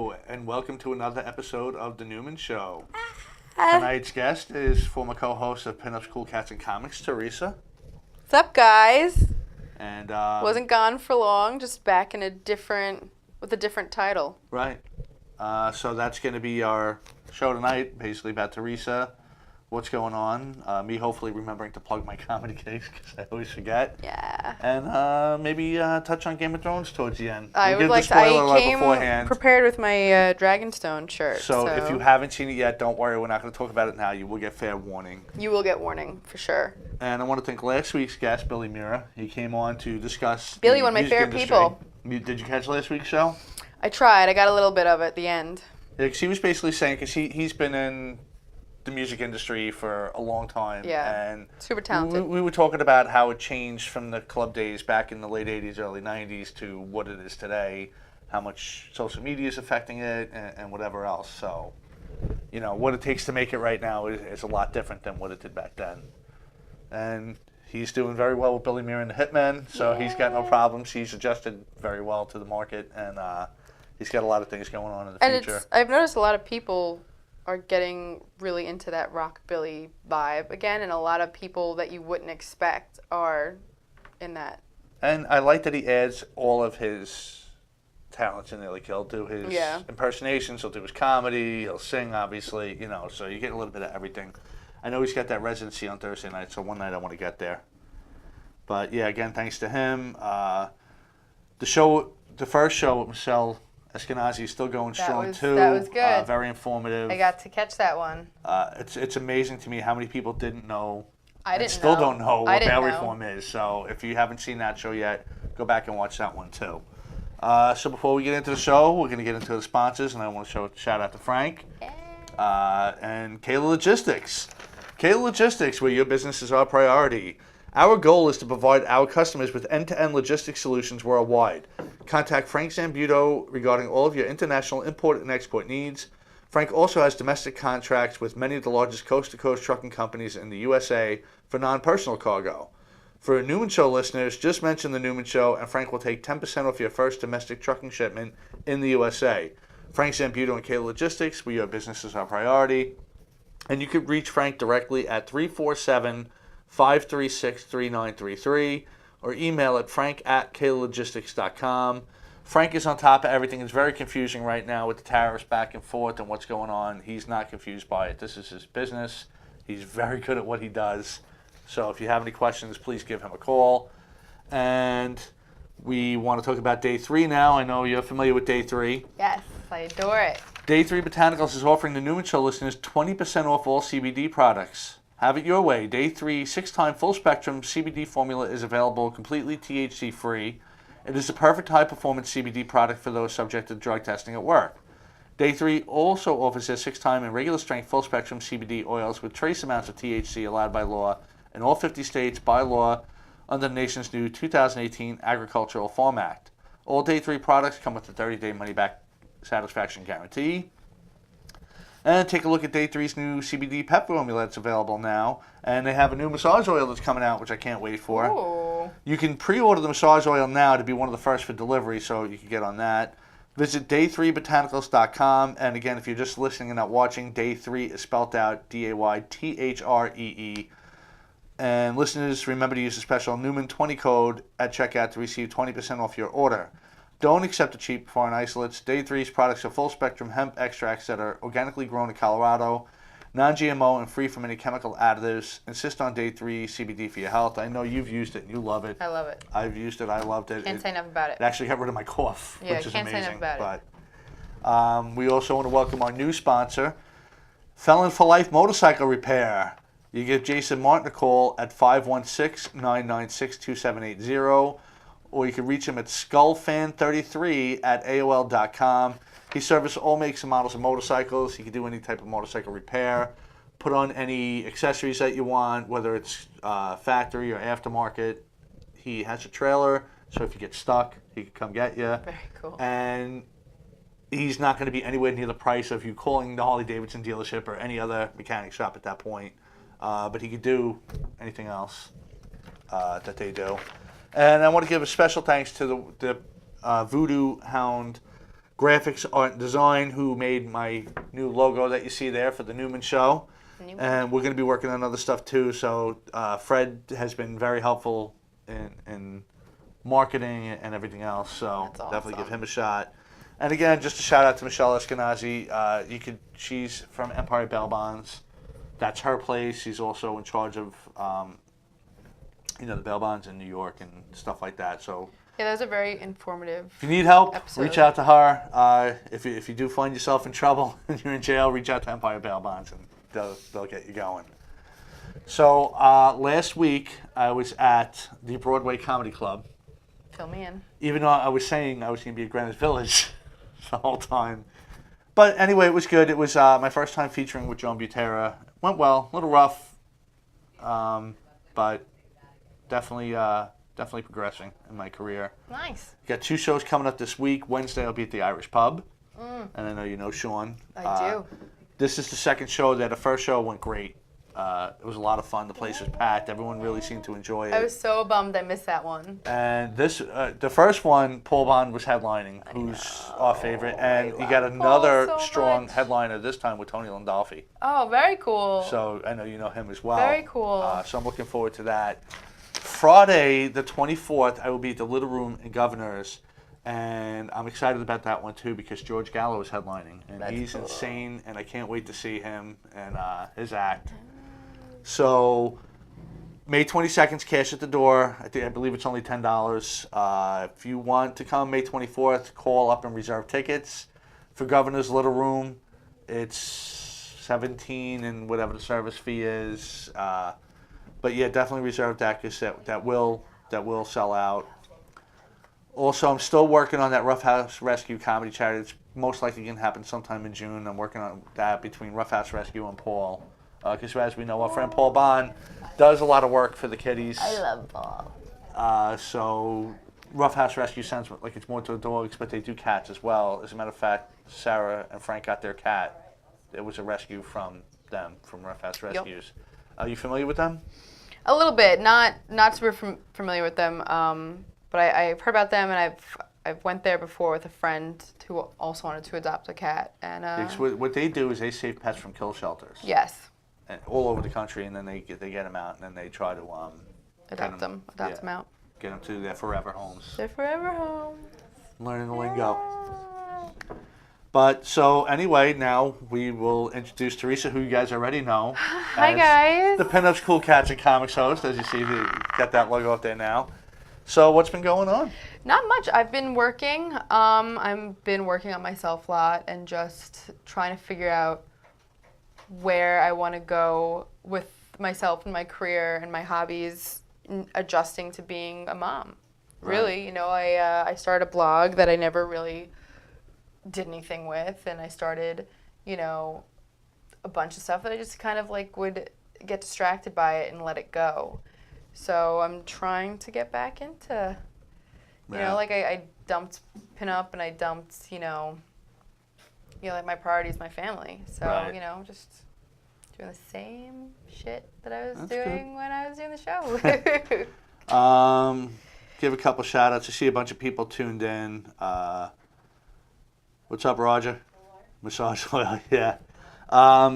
Hello, and welcome to another episode of The Newman Show. Tonight's guest is former co-host of Pinups, Cool Cats, and Comics, Theresa. What's up, guys? And Wasn't gone for long, just back in with a different title. Right. So that's going to be our show tonight, basically about Theresa, what's going on, me hopefully remembering to plug my comedy gigs because I always forget. Yeah. And maybe touch on Game of Thrones towards the end. I came prepared with my Dragonstone shirt. So if you haven't seen it yet, don't worry. We're not going to talk about it now. You will get fair warning. You will get warning, for sure. And I want to thank last week's guest, Billy Mira. He came on to discuss Billy, one of my favorite people. Did you catch last week's show? I tried. I got a little bit of it at the end. Yeah, 'cause he was basically saying, because he's been in the music industry for a long time. Yeah, and super talented. We were talking about how it changed from the club days back in the late 80s, early 90s to what it is today, how much social media is affecting it, and whatever else. So, you know, what it takes to make it right now is a lot different than what it did back then. And he's doing very well with Billy Mira and the Hitmen, so he's got no problems. He's adjusted very well to the market, and he's got a lot of things going on in the future. I've noticed a lot of people are getting really into that rockabilly vibe again, and a lot of people that you wouldn't expect are in that. And I like that he adds all of his talents in there. Like, he'll do his impersonations, he'll do his comedy, he'll sing, obviously, you know, so you get a little bit of everything. I know he's got that residency on Thursday night, so one night I want to get there. But yeah, again, thanks to him. The first show with Michelle Eskenazi is still going strong too. That was good. Very informative. I got to catch that one. It's amazing to me how many people didn't know. Still don't know what bail reform is. So if you haven't seen that show yet, go back and watch that one too. So before we get into the show, we're going to get into the sponsors, and I want to shout out to Frank and Kayla Logistics. Kayla Logistics, where your business is our priority. Our goal is to provide our customers with end-to-end logistics solutions worldwide. Contact Frank Zambuto regarding all of your international import and export needs. Frank also has domestic contracts with many of the largest coast-to-coast trucking companies in the USA for non-personal cargo. For Newman Show listeners, just mention the Newman Show, and Frank will take 10% off your first domestic trucking shipment in the USA. Frank Zambuto and Kayla Logistics, where your business is our priority. And you can reach Frank directly at 347-536-3933 or email at frank@kaylogistics.com. Frank is on top of everything. It's very confusing right now with the tariffs back and forth and what's going on. He's not confused by it. This is his business. He's very good at what he does. So if you have any questions, please give him a call. And we want to talk about Day 3 now. I know you're familiar with Day 3. Yes, I adore it. Day 3 Botanicals is offering the Newman Show listeners 20% off all CBD products. Have it your way. Day 3 6-time full-spectrum CBD formula is available completely THC-free. It is the perfect high-performance CBD product for those subject to drug testing at work. Day 3 also offers their 6-time and regular-strength full-spectrum CBD oils with trace amounts of THC allowed by law in all 50 states by law under the nation's new 2018 Agricultural Farm Act. All Day 3 products come with a 30-day money-back satisfaction guarantee. And take a look at Day 3's new CBD pep formula that's available now. And they have a new massage oil that's coming out, which I can't wait for. Ooh. You can pre-order the massage oil now to be one of the first for delivery, so you can get on that. Visit day3botanicals.com. And again, if you're just listening and not watching, Day 3 is spelled out D-A-Y-T-H-R-E-E. And listeners, remember to use the special Newman 20 code at checkout to receive 20% off your order. Don't accept the cheap foreign isolates. Day 3's products are full-spectrum hemp extracts that are organically grown in Colorado, non-GMO, and free from any chemical additives. Insist on Day 3 CBD for your health. I know you've used it and you love it. I love it. I've used it. I loved it. Can't say enough about it. It actually got rid of my cough, which is amazing. Can't say enough about it. We also want to welcome our new sponsor, Felon for Life Motorcycle Repair. You give Jason Martin a call at 516-996-2780. Or you can reach him at skullfan33@aol.com. He services all makes and models of motorcycles. He can do any type of motorcycle repair, put on any accessories that you want, whether it's factory or aftermarket. He has a trailer, so if you get stuck, he can come get you. Very cool. And he's not going to be anywhere near the price of you calling the Harley-Davidson dealership or any other mechanic shop at that point. But he could do anything else that they do. And I want to give a special thanks to the Voodoo Hound Graphics, Art, and Design, who made my new logo that you see there for the Newman show. Newman. And we're going to be working on other stuff too. So Fred has been very helpful in marketing and everything else. So That's definitely awesome. give him a shot. And again, just a shout out to Michelle Eskenazi. She's from Empire Bail Bonds. That's her place. She's also in charge of the bail bonds in New York and stuff like that. So Yeah, those are very informative. if you need help, Episode. reach out to her. If you do find yourself in trouble and you're in jail, reach out to Empire Bail Bonds and they'll get you going. So last week I was at the Broadway Comedy Club. Fill me in. Even though I was saying I was going to be at Greenwich Village the whole time. But anyway, it was good. It was my first time featuring with Joan Butera. Went well, a little rough, but definitely progressing in my career. Nice. Got 2 shows coming up this week. Wednesday I'll be at the Irish Pub, and I know you know Sean. I do. This is the second show. The first show went great. It was a lot of fun. The place was packed. Everyone really seemed to enjoy it. I was so bummed I missed that one. And the first one, Paul Bond was headlining, who's our favorite, and you got love another Paul so strong much. headliner this time with Tony Landolfi. Oh, very cool. So I know you know him as well. Very cool. So I'm looking forward to that. Friday, the 24th, I will be at the Little Room in Governors, and I'm excited about that one too because George Gallo is headlining, and That's he's cool. insane, and I can't wait to see him and his act. So May 22nd's cash at the door. I believe it's only $10. If you want to come May 24th, call up and reserve tickets. For Governor's Little Room, it's $17 and whatever the service fee is. But yeah, definitely reserve that because that will sell out. Also, I'm still working on that Rough House Rescue comedy charity. It's most likely going to happen sometime in June. I'm working on that between Rough House Rescue and Paul. Because as we know, our friend Paul Bond does a lot of work for the kiddies. I love Paul. So Rough House Rescue sounds like it's more to the dogs, but they do cats as well. As a matter of fact, Sarah and Frank got their cat. It was a rescue from them, from Rough House Rescues. Are you familiar with them? A little bit, not super familiar with them, but I've heard about them, and I've went there before with a friend who also wanted to adopt a cat, and Because what they do is they save pets from kill shelters. yes, And all over the country, and then they get them out, and then they try to adopt them out. get them to their forever homes. They're forever home. Learning the lingo. But so anyway, now we will introduce Theresa, who you guys already know. Hi as guys. The Pinups Cool Cats and Comics host, as you see, got that logo up there now. So what's been going on? Not much. I've been working. I've been working on myself a lot and just trying to figure out where I want to go with myself and my career and my hobbies, adjusting to being a mom. Really, I started a blog that I never really did anything with, and I started, a bunch of stuff that I just kind of would get distracted by it and let it go. So I'm trying to get back into, I dumped pinup and I dumped, my priority is my family. So, Right. Just doing the same shit that I was That's doing when I was doing the show. Give a couple shout outs. I see a bunch of people tuned in. What's up, Roger? Massage oil, yeah.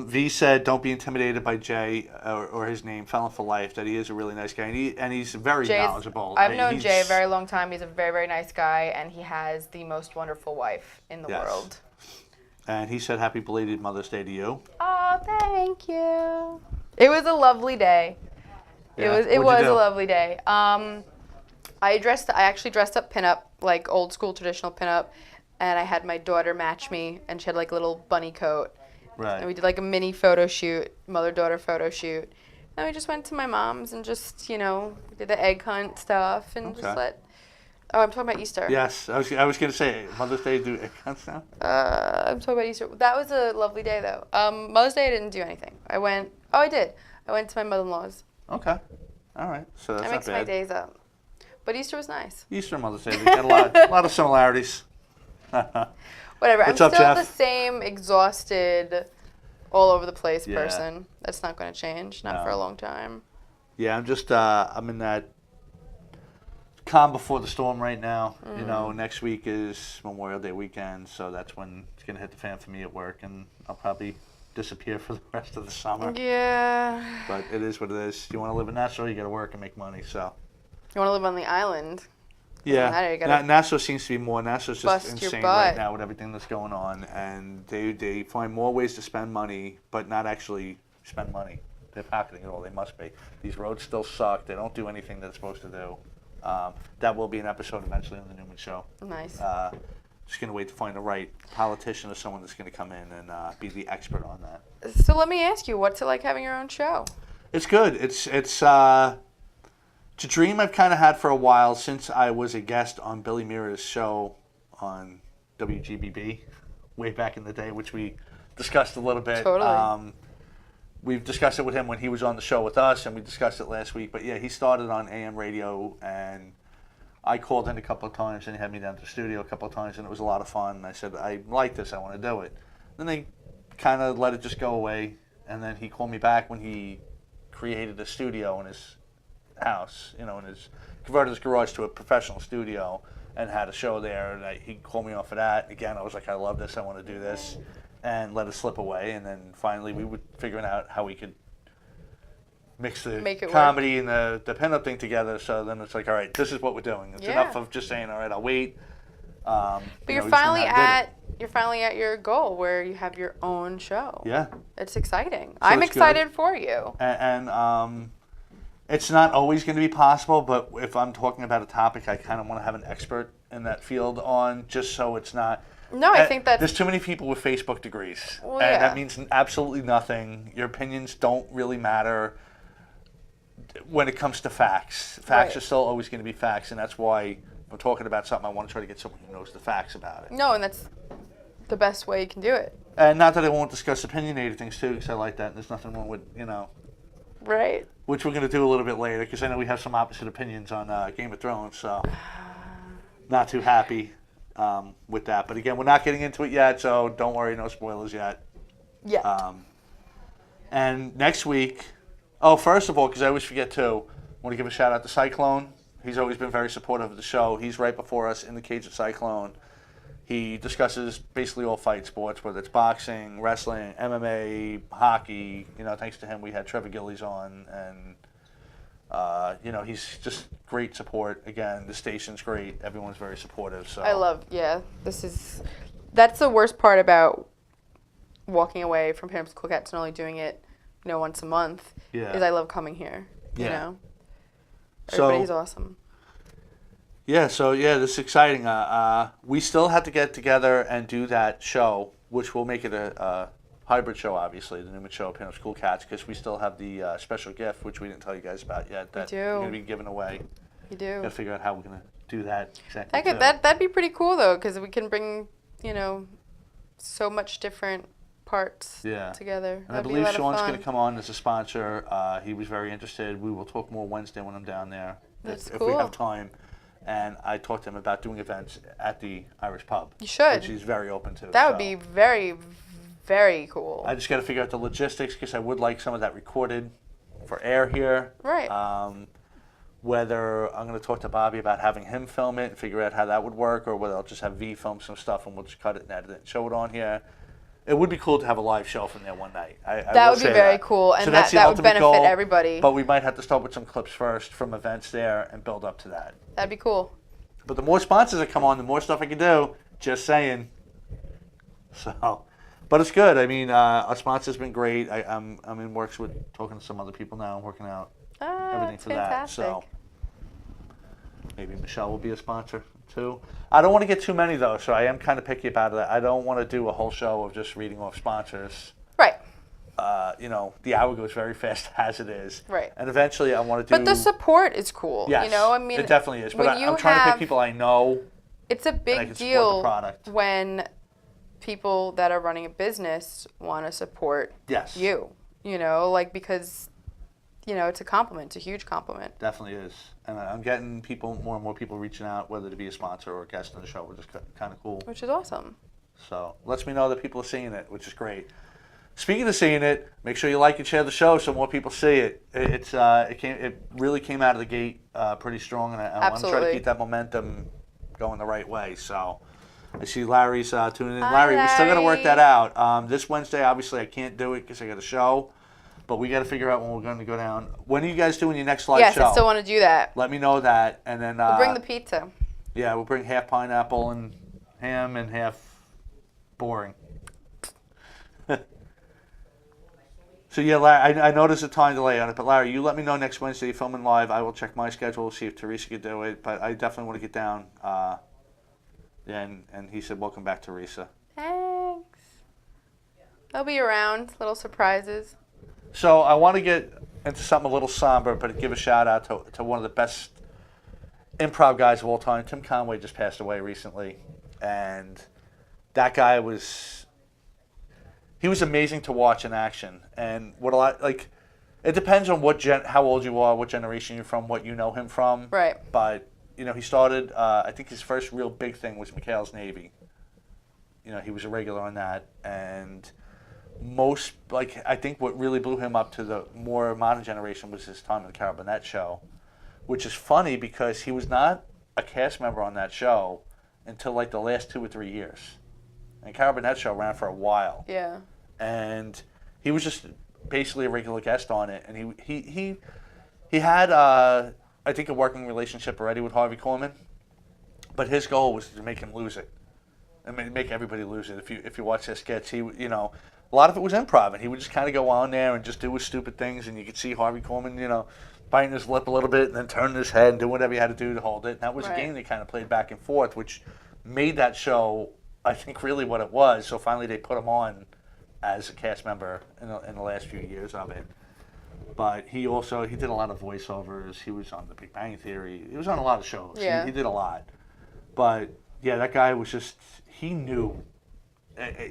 V said, "Don't be intimidated by Jay or his name, Felon for Life." That he is a really nice guy, and he's very knowledgeable. I've known Jay a very long time. He's a very, very nice guy, and he has the most wonderful wife in the world. And he said, "Happy belated Mother's Day to you." Oh, thank you. It was a lovely day. Yeah. It What'd was you do? a lovely day. I actually dressed up pinup, like old school traditional pinup, and I had my daughter match me, and she had a little bunny coat. Right. And we did a mini photo shoot, mother-daughter photo shoot. And we just went to my mom's and just, we did the egg hunt stuff and just oh, I'm talking about Easter. Yes, I was going to say, Mother's Day, do egg hunts now? I'm talking about Easter. That was a lovely day, though. Mother's Day, I didn't do anything. I did. I went to my mother-in-law's. Okay. All right. So that's I not mixed bad. my days up. But Easter was nice. Easter and Mother's Day, we got a lot of similarities. Whatever. What's I'm up, still Jeff? the same exhausted, all over the place Yeah. person. That's not going to change. Not No. for a long time. Yeah, I'm in that calm before the storm right now. You know, next week is Memorial Day weekend, so that's when it's going to hit the fan for me at work, and I'll probably disappear for the rest of the summer. Yeah. But it is what it is. You want to live in Nassau, you got to work and make money, so. You want to live on the island. Yeah, Nassau seems to be more. Nassau's just insane right now with everything that's going on, and they find more ways to spend money, but not actually spend money. They're pocketing it all. They must be. These roads still suck. They don't do anything they're supposed to do. That will be an episode eventually on the Newman Show. Nice. Just gonna wait to find the right politician or someone that's gonna come in and be the expert on that. So let me ask you, what's it like having your own show? It's good. It's a dream I've kind of had for a while since I was a guest on Billy Mira's show on WGBB way back in the day, which we discussed a little bit. Totally. We've discussed it with him when he was on the show with us, and we discussed it last week. But yeah, he started on AM radio, and I called in a couple of times, and he had me down to the studio a couple of times, and it was a lot of fun. And I said, I like this, I want to do it. Then they kind of let it just go away, and then he called me back when he created a studio in his house, you know, converted his garage to a professional studio and had a show there. And he called me off of that. Again, I was like, I love this, I want to do this, and let it slip away. And then finally we were figuring out how we could mix the comedy and the pinup thing together. So then it's like, all right, this is what we're doing. It's enough of just saying, all right, I'll wait. But you're finally at your goal where you have your own show. Yeah. It's exciting. I'm excited for you. And it's not always going to be possible, but if I'm talking about a topic, I kind of want to have an expert in that field on, just so it's not. No, I think that's. There's too many people with Facebook degrees, well, and that means absolutely nothing. Your opinions don't really matter when it comes to facts. Facts are still always going to be facts, and that's why if I'm talking about something, I want to try to get someone who knows the facts about it. No, and that's the best way you can do it. And not that I won't discuss opinionated things too, because I like that, and there's nothing wrong with, you know. Right. Which we're going to do a little bit later, because I know we have some opposite opinions on Game of Thrones, so not too happy with that. But again, we're not getting into it yet, so don't worry, no spoilers yet. Yeah. And next week, first of all, because I always forget too, I want to give a shout out to Cyclone. He's always been very supportive of the show. He's right before us in the cage of Cyclone. He discusses basically all fight sports, whether it's boxing, wrestling, MMA, hockey. You know, thanks to him, we had Trevor Gillies on, and you know, he's just great support. Again, the station's great. Everyone's very supportive. So that's the worst part about walking away from Parents Cool Cats and only doing it, you know, once a month. Yeah. Is I love coming here. Yeah. You know, everybody's so, awesome. Yeah, so this is exciting. We still have to get together and do that show, which will make it a hybrid show, obviously, the Newman Show, Parents Cool Cats, because we still have the special gift, which we didn't tell you guys about yet, that we're going to be giving away. You do. Got to figure out how we're going to do that exactly. That'd be pretty cool, though, because we can bring, you know, so much different parts together. And I believe Sean's going to come on as a sponsor. He was very interested. We will talk more Wednesday when I'm down there, if we have time. And I talked to him about doing events at the Irish Pub. You should. Which he's very open to. That would be very, very cool. I just got to figure out the logistics, because I would like some of that recorded for air here. Right. Whether I'm going to talk to Bobby about having him film it and figure out how that would work, or whether I'll just have V film some stuff and we'll just cut it and edit it and show it on here. It would be cool to have a live show from there one night. That would be very cool, and so that would benefit goal, everybody. But we might have to start with some clips first from events there and build up to that. That'd be cool. But the more sponsors that come on, the more stuff I can do. Just saying. So, but it's good. I mean, our sponsor's been great. I'm in works with talking to some other people now, working out everything for fantastic. that. So maybe Michelle will be a sponsor too. I don't want to get too many though, so I am kind of picky about that. I don't want to do a whole show of just reading off sponsors. Right. You know, the hour goes very fast as it is. Right. And eventually I want to do... But the support is cool. Yes, you know, I mean... It definitely is. But I'm trying to pick people I know. It's a big deal when people that are running a business want to support you. You know, like, because, you know, it's a compliment. It's a huge compliment. Definitely is. And I'm getting more and more people reaching out, whether to be a sponsor or a guest on the show, which is kind of cool. Which is awesome. So lets me know that people are seeing it, which is great. Speaking of seeing it, make sure you like and share the show so more people see it. It really came out of the gate pretty strong, and I want to try to keep that momentum going the right way. So I see Larry's tuning in. Hi, Larry, we still got to work Larry. that out. This Wednesday, obviously, I can't do it because I got a show, but we got to figure out when we're going to go down. When are you guys doing your next live show? Yes, I still want to do that. Let me know that, and then We'll bring the pizza. Yeah, we'll bring half pineapple and ham and half boring. So yeah, Larry, I know there's a time delay on it, but Larry, you let me know next Wednesday you're filming live. I will check my schedule, see if Theresa could do it, but I definitely want to get down. And he said, welcome back, Theresa. Thanks. I'll be around. Little surprises. So I want to get into something a little somber, but give a shout out to one of the best improv guys of all time. Tim Conway just passed away recently, and that guy was... He was amazing to watch in action, and it depends on how old you are, what generation you're from, what you know him from. Right. But he started. I think his first real big thing was McHale's Navy. He was a regular on that, and I think what really blew him up to the more modern generation was his time on the Carol Burnett show, which is funny because he was not a cast member on that show until like the last 2 or 3 years. And Carol Burnett show ran for a while. Yeah. And he was just basically a regular guest on it. And he had, I think, a working relationship already with Harvey Korman. But his goal was to make him lose it. I mean, make everybody lose it. If you watch his sketch, a lot of it was improv. And he would just kind of go on there and just do his stupid things. And you could see Harvey Korman, biting his lip a little bit and then turning his head and doing whatever he had to do to hold it. And that was a game they kind of played back and forth, which made that show... I think really what it was. So finally they put him on as a cast member in the last few years of it. But he did a lot of voiceovers. He was on The Big Bang Theory. He was on a lot of shows. Yeah. He did a lot. But yeah, that guy was just, he knew.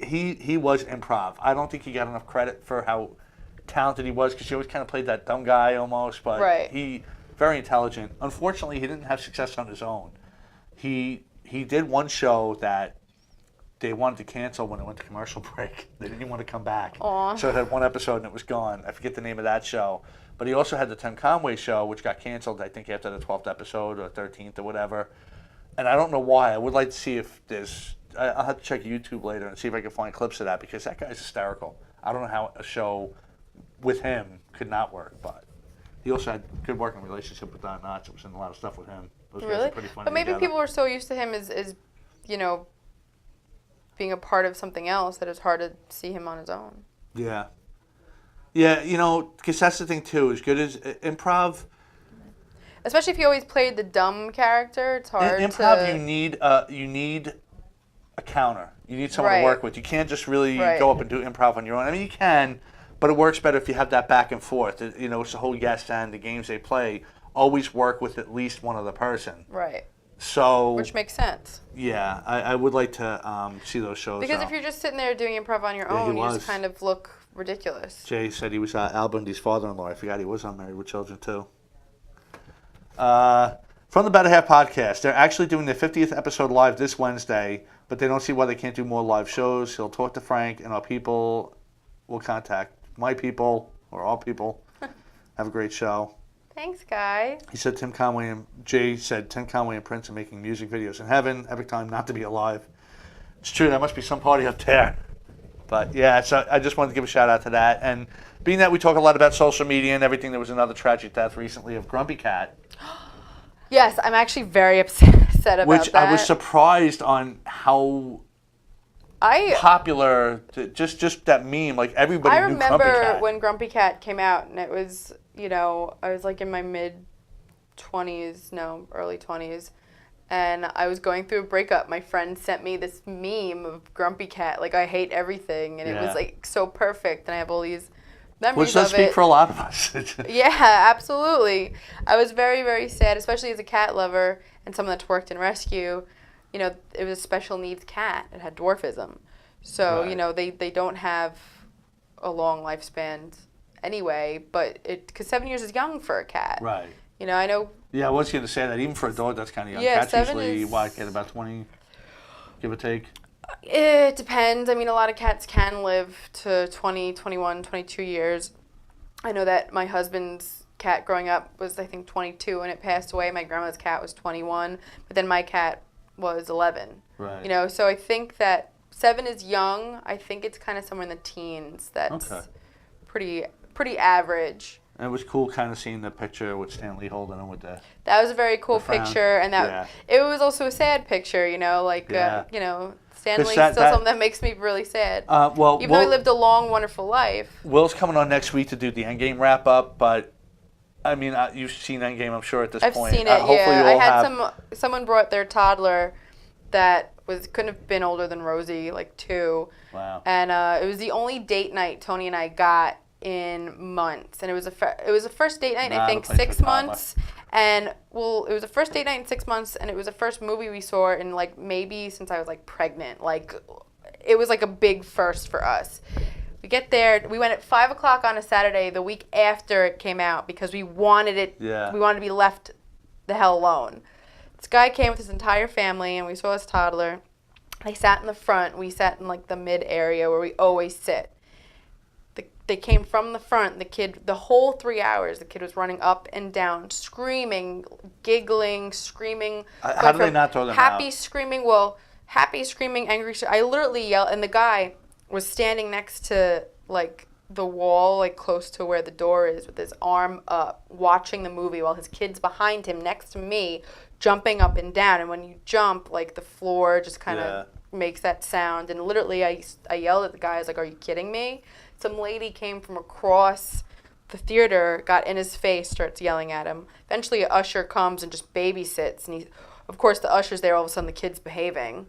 He was improv. I don't think he got enough credit for how talented he was because he always kind of played that dumb guy almost. But he very intelligent. Unfortunately, he didn't have success on his own. He did one show that they wanted to cancel when it went to commercial break. They didn't even want to come back. Aww. So it had one episode and it was gone. I forget the name of that show. But he also had the Tim Conway show, which got canceled, I think, after the 12th episode or 13th or whatever. And I don't know why. I would like to see if there's... I'll have to check YouTube later and see if I can find clips of that because that guy's hysterical. I don't know how a show with him could not work, but he also had a good working relationship with Don Knotts. It was in a lot of stuff with him. Those guys are pretty funny But maybe together. people were so used to him as being a part of something else that it's hard to see him on his own. Yeah. Yeah, because that's the thing, too. As good as improv... Especially if you always played the dumb character, it's hard improv, you need a counter. You need someone to work with. You can't just really go up and do improv on your own. I mean, you can, but it works better if you have that back and forth. It's the whole yes and the games they play always work with at least one other person. Right. So, which makes sense. Yeah, I would like to see those shows. Because if you're just sitting there doing improv on your own, you just kind of look ridiculous. Jay said he was Al Bundy's father-in-law. I forgot he was on Married with Children, too. From the Better Half podcast, they're actually doing their 50th episode live this Wednesday, but they don't see why they can't do more live shows. He'll talk to Frank, and our people will contact my people, or all people. Have a great show. Thanks, guys. He said Jay said Tim Conway and Prince are making music videos in heaven. Epic time not to be alive. It's true. There must be some party up there. But yeah, so I just wanted to give a shout out to that. And being that we talk a lot about social media and everything, there was another tragic death recently of Grumpy Cat. Yes, I'm actually very upset about which that. I was surprised on how popular, just that meme, like everybody knew Grumpy Cat. I remember when Grumpy Cat came out, and it was, I was like in my early 20s, and I was going through a breakup. My friend sent me this meme of Grumpy Cat, like I hate everything, and it was like so perfect, and I have all these memories which does of it. speak for a lot of us. Yeah, absolutely. I was very, very sad, especially as a cat lover and someone that's worked in rescue. It was a special needs cat. It had dwarfism. So, they don't have a long lifespan anyway, but because 7 years is young for a cat. Right. I know. Yeah, I was going to say that. Even for a dog, that's kind of young. Yeah, Cats 7 usually, is... get about 20, give or take? It depends. I mean, a lot of cats can live to 20, 21, 22 years. I know that my husband's cat growing up was, I think, 22 and it passed away. My grandma's cat was 21, but then my cat was 11. Right. You know, so I think that 7 is young. I think it's kind of somewhere in the teens. That's pretty average. And it was cool kind of seeing the picture with Stanley holding him with the... That was a very cool picture, and that it was also a sad picture, you know, like, you know, Stanley's still something that makes me really sad. Even though he lived a long, wonderful life. Will's coming on next week to do the Endgame wrap-up, but, I mean, you've seen Endgame, I'm sure, at this point. I've seen it, I had someone brought their toddler that couldn't have been older than Rosie, like 2. Wow. And it was the only date night Tony and I got in months, and it was a first date night, I think 6 months, and it was a first date night in 6 months, and it was the first movie we saw in like maybe since I was like pregnant. Like it was like a big first for us. We get there, we went at 5 o'clock on a Saturday the week after it came out because we wanted it. We wanted to be left the hell alone. This guy came with his entire family, and we saw his toddler. They sat in the front. We sat in like the mid area where we always sit. They came from the front. The whole 3 hours, the kid was running up and down, screaming, giggling, screaming. How do they not throw them happy out? Happy screaming, angry. I literally yelled, and the guy was standing next to like the wall, like close to where the door is, with his arm up, watching the movie while his kid's behind him, next to me, jumping up and down. And when you jump, like the floor just kind of makes that sound. And literally, I yelled at the guy. I was like, "Are you kidding me?" Some lady came from across the theater, got in his face, starts yelling at him. Eventually, an usher comes and just babysits. And of course, the usher's there. All of a sudden, the kid's behaving.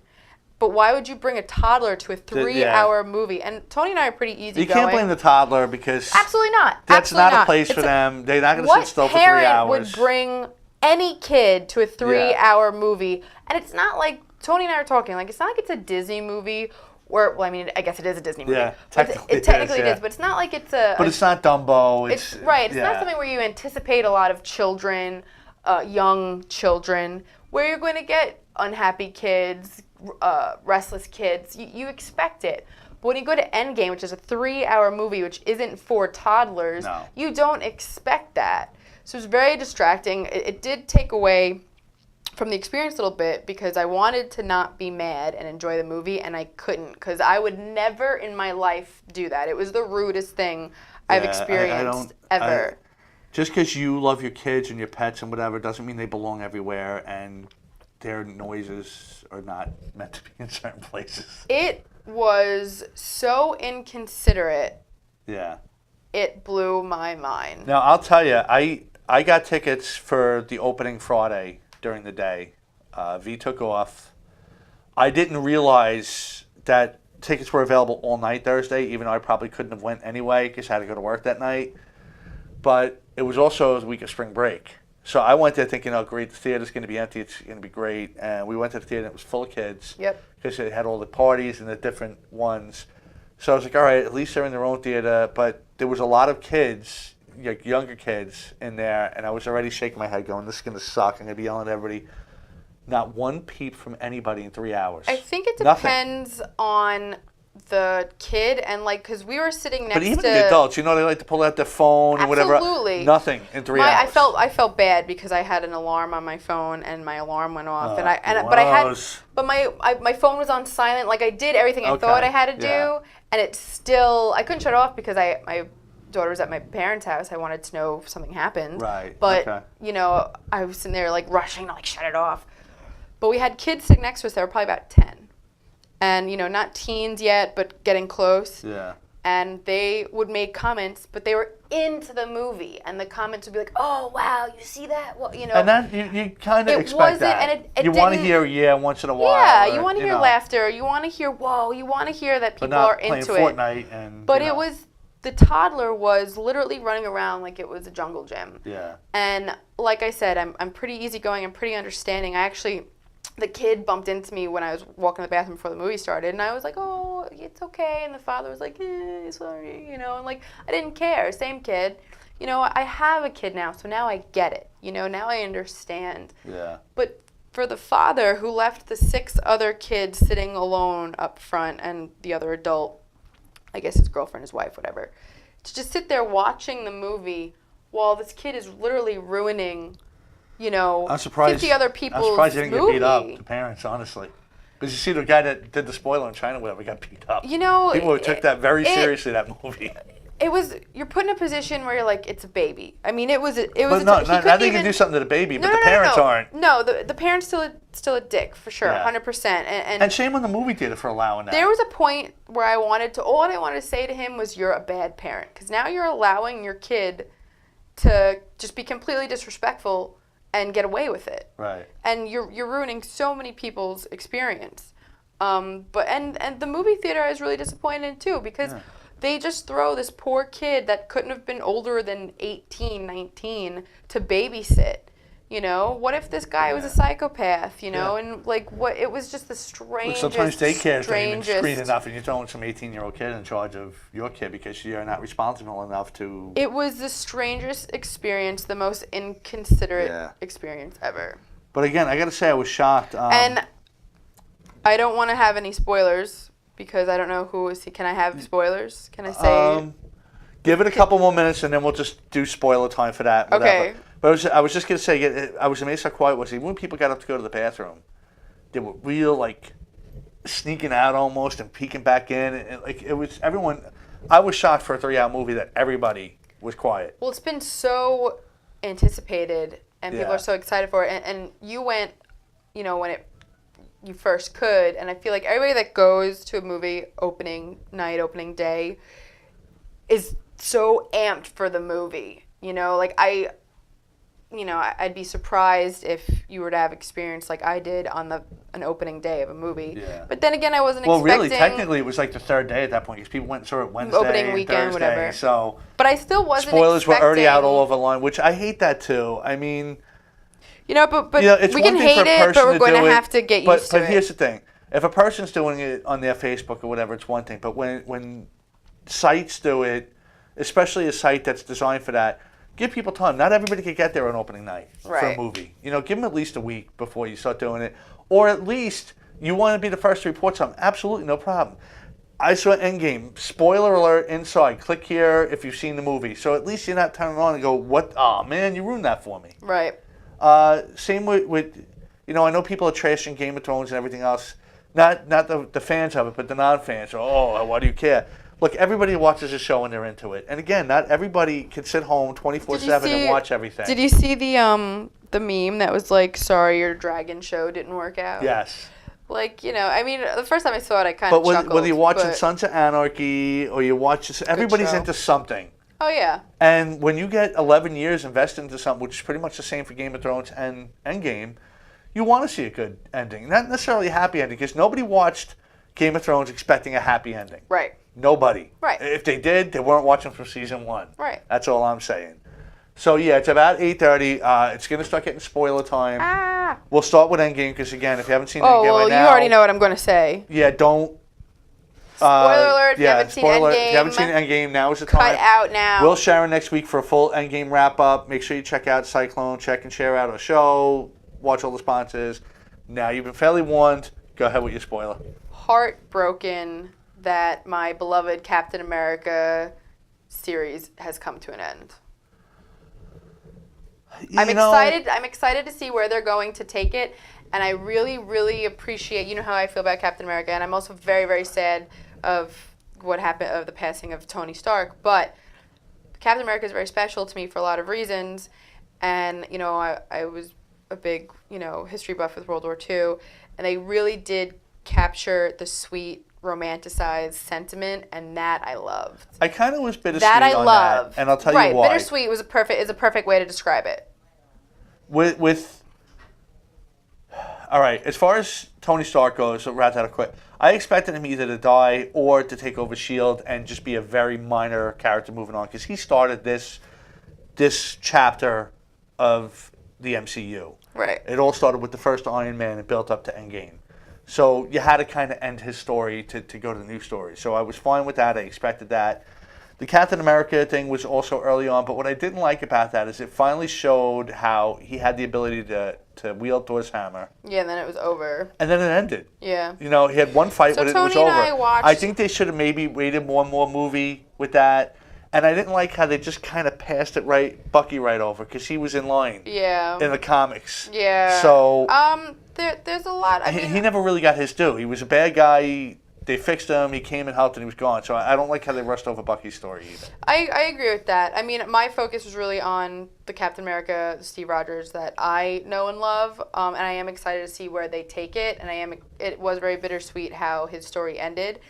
But why would you bring a toddler to a 3-hour movie? And Tony and I are pretty easygoing. You can't blame the toddler because... Absolutely not. That's not a place for them. They're not going to sit still for 3 hours. What parent would bring any kid to a 3-hour movie? And it's not like... Tony and I are talking. Like, it's not like it's a Disney movie... Well, I mean, I guess it is a Disney movie. Yeah, technically it is, but it's not like it's a... But it's not Dumbo. It's not something where you anticipate a lot of children, young children, where you're going to get unhappy kids, restless kids. You expect it. But when you go to Endgame, which is a 3-hour movie, which isn't for toddlers, you don't expect that. So it's very distracting. It did take away from the experience a little bit because I wanted to not be mad and enjoy the movie, and I couldn't because I would never in my life do that. It was the rudest thing I've experienced ever. Just because you love your kids and your pets and whatever doesn't mean they belong everywhere, and their noises are not meant to be in certain places. It was so inconsiderate. Yeah. It blew my mind. Now, I'll tell you, I got tickets for the opening Friday during the day. V took off. I didn't realize that tickets were available all night Thursday, even though I probably couldn't have went anyway because I had to go to work that night. But it was also the week of spring break. So I went there thinking, oh, great, the theater's going to be empty. It's going to be great. And we went to the theater, and it was full of kids. Yep. Because it had all the parties and the different ones. So I was like, all right, at least they're in their own theater. But there was a lot of kids, like younger kids in there, and I was already shaking my head going, this is going to suck. I'm going to be yelling at everybody. Not one peep from anybody in 3 hours. I think it depends on the kid and like, because we were sitting next to... But even the adults, you know, they like to pull out their phone and whatever. Absolutely. Nothing in 3 hours. I felt bad because I had an alarm on my phone and my alarm went off, but my phone was on silent. Like I did everything I thought I had to do, and it still, I couldn't shut it off because my daughter was at my parents' house. I wanted to know if something happened. Right. But you know, I was sitting there like rushing to like shut it off. But we had kids sitting next to us that were probably about 10. And, you know, not teens yet, but getting close. Yeah. And they would make comments, but they were into the movie. And the comments would be like, oh, wow, you see that? Well, you know. And that, you kind of expect that. And it you want to hear, once in a while. Yeah, you want to hear laughter. You want to hear, whoa. You want to hear that people are into it. Fortnite and, but it was, the toddler was literally running around like it was a jungle gym. Yeah. And like I said, I'm pretty easygoing. I'm pretty understanding. The kid bumped into me when I was walking to the bathroom before the movie started, and I was like, oh, it's okay. And the father was like, sorry, you know, and like, I didn't care. Same kid. You know, I have a kid now, so now I get it. You know, now I understand. Yeah. But for the father who left the 6 other kids sitting alone up front and the other adult, I guess his girlfriend, his wife, whatever, to just sit there watching the movie while this kid is literally ruining, I'm surprised, 50 other people's I'm surprised he didn't movie. get beat up, the parents, honestly. Because you see the guy that did the spoiler in China, whatever, got beat up. People took that very seriously, that movie. You're put in a position where you're like, it's a baby. I mean, it was. But not that they can do something to the baby, but the parents aren't. No, the parents still a dick for sure, 100%. And shame on the movie theater for allowing that. There was a point where all I wanted to say to him was, you're a bad parent, because now you're allowing your kid to just be completely disrespectful and get away with it. Right. And you're ruining so many people's experience. But the movie theater I was really disappointed in too, because they just throw this poor kid that couldn't have been older than 18, 19 to babysit. What if this guy was a psychopath, and what, it was just the strangest. Sometimes daycares don't even screen enough, and you're throwing some 18-year-old kid in charge of your kid because you're not responsible enough to. It was the strangest experience, the most inconsiderate experience ever. But again, I got to say, I was shocked. And I don't want to have any spoilers because I don't know who is he. Can I have spoilers? Can I say? Give it a couple more minutes, and then we'll just do spoiler time for that. Whatever. Okay. But I was just going to say, I was amazed how quiet it was. Even when people got up to go to the bathroom, they were real, sneaking out almost and peeking back in. And, it was everyone. I was shocked for a 3-hour movie that everybody was quiet. Well, it's been so anticipated, and people are so excited for it. And you went, when you first could, and I feel like everybody that goes to a movie opening night, opening day, is so amped for the movie. I'd be surprised if you were to have experience like I did on an opening day of a movie. Yeah. But then again, I wasn't expecting. Well, really, technically, it was like the third day at that point because people went and saw it Wednesday, opening weekend, Thursday, whatever. So. But I still wasn't. Spoilers were already out all over the line, which I hate that too. I mean. But it's we can hate it, but we're going to have to get used to it. But here's the thing: if a person's doing it on their Facebook or whatever, it's one thing. But when sites do it, especially a site that's designed for that. Give people time. Not everybody can get there on opening night for a movie. Give them at least a week before you start doing it. Or at least you want to be the first to report something. Absolutely, no problem. I saw Endgame. Spoiler alert inside. Click here if you've seen the movie. So at least you're not turning on and go, what? Oh, man, you ruined that for me. Right. Same with I know people are trashing Game of Thrones and everything else. Not the fans of it, but the non-fans. Oh, why do you care? Look, everybody watches a show and they're into it. And again, not everybody can sit home 24/7 and watch everything. Did you see the meme that was like, sorry, your dragon show didn't work out? Yes. I mean, the first time I saw it, I kind of chuckled. But whether you're watching Sons of Anarchy or you watch, everybody's into something. Oh, yeah. And when you get 11 years invested into something, which is pretty much the same for Game of Thrones and Endgame, you want to see a good ending. Not necessarily a happy ending, because nobody watched Game of Thrones expecting a happy ending. Right. Nobody. Right. If they did, they weren't watching from season 1. Right. That's all I'm saying. So, yeah, it's about 8:30. It's going to start getting spoiler time. We'll start with Endgame, because, again, if you haven't seen Endgame right now... you already know what I'm going to say. Yeah, don't... Spoiler alert, if you haven't seen Endgame. If you haven't seen Endgame, now is the time. Cut out now. We'll share it next week for a full Endgame wrap-up. Make sure you check out Cyclone. Check and share out our show. Watch all the sponsors. Now you've been fairly warned. Go ahead with your spoiler. Heartbroken that my beloved Captain America series has come to an end. I'm excited to see where they're going to take it, and I really, really appreciate, how I feel about Captain America, and I'm also very, very sad of what happened, of the passing of Tony Stark, but Captain America is very special to me for a lot of reasons, and, I was a big, history buff with World War II, and they really did capture the sweet, romanticized sentiment, and that I loved. I kind of was bittersweet that I on love. that, and I'll tell you why. Bittersweet is a perfect way to describe it. All right, as far as Tony Stark goes, so wrap that up quick. I expected him either to die or to take over S.H.I.E.L.D. and just be a very minor character moving on, because he started this chapter of the MCU. Right. It all started with the first Iron Man and built up to Endgame. So you had to kind of end his story to go to the new story. So I was fine with that. I expected that. The Captain America thing was also early on, but what I didn't like about that is it finally showed how he had the ability to wield Thor's hammer. Yeah, and then it was over. And then it ended. Yeah. You know, he had one fight, So but it Tony was over. and I watched... I think they should have maybe waited one more movie with that. And I didn't like how they just kind of passed Bucky right over, because he was in line. Yeah. In the comics. Yeah. So... there's a lot... I mean, he never really got his due. He was a bad guy. They fixed him. He came and helped, and he was gone. So I don't like how they rushed over Bucky's story either. I agree with that. I mean, my focus was really on the Captain America, Steve Rogers that I know and love, and I am excited to see where they take it. And it was very bittersweet how his story ended.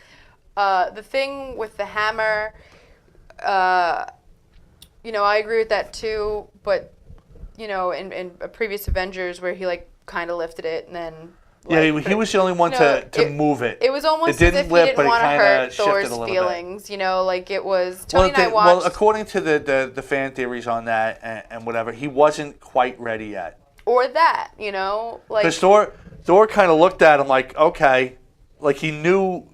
The thing with the hammer, you know, I agree with that too. But you know, in a previous Avengers where he like kind of lifted it and then. Yeah, he was the only one to move it. It was almost as if he didn't want to hurt Thor's feelings. You know, like it was. Tony and I watched. Well, according to the fan theories on that and whatever, he wasn't quite ready yet. Or that, you know, like. Because Thor kind of looked at him like, okay, like he knew.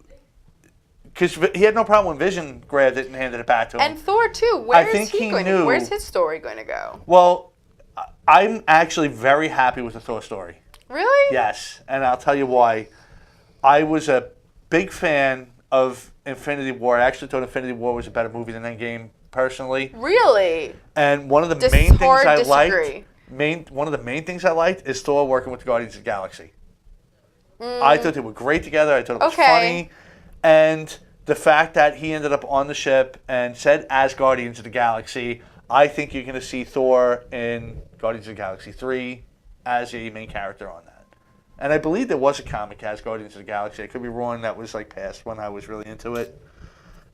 Because he had no problem when Vision grabbed it and handed it back to him. And Thor too. Where's his story going to go? Well, I'm actually very happy with the Thor story. Really? Yes, and I'll tell you why. I was a big fan of Infinity War. I actually thought Infinity War was a better movie than Endgame, personally. Really? And one of the main things I liked, one of the main things I liked is Thor working with the Guardians of the Galaxy. I thought they were great together. I thought it was funny, and the fact that he ended up on the ship and said as Guardians of the Galaxy, I think you're going to see Thor in Guardians of the Galaxy 3. As a main character on that. And I believe there was a comic as Guardians of the Galaxy. I could be wrong. That was like past when I was really into it.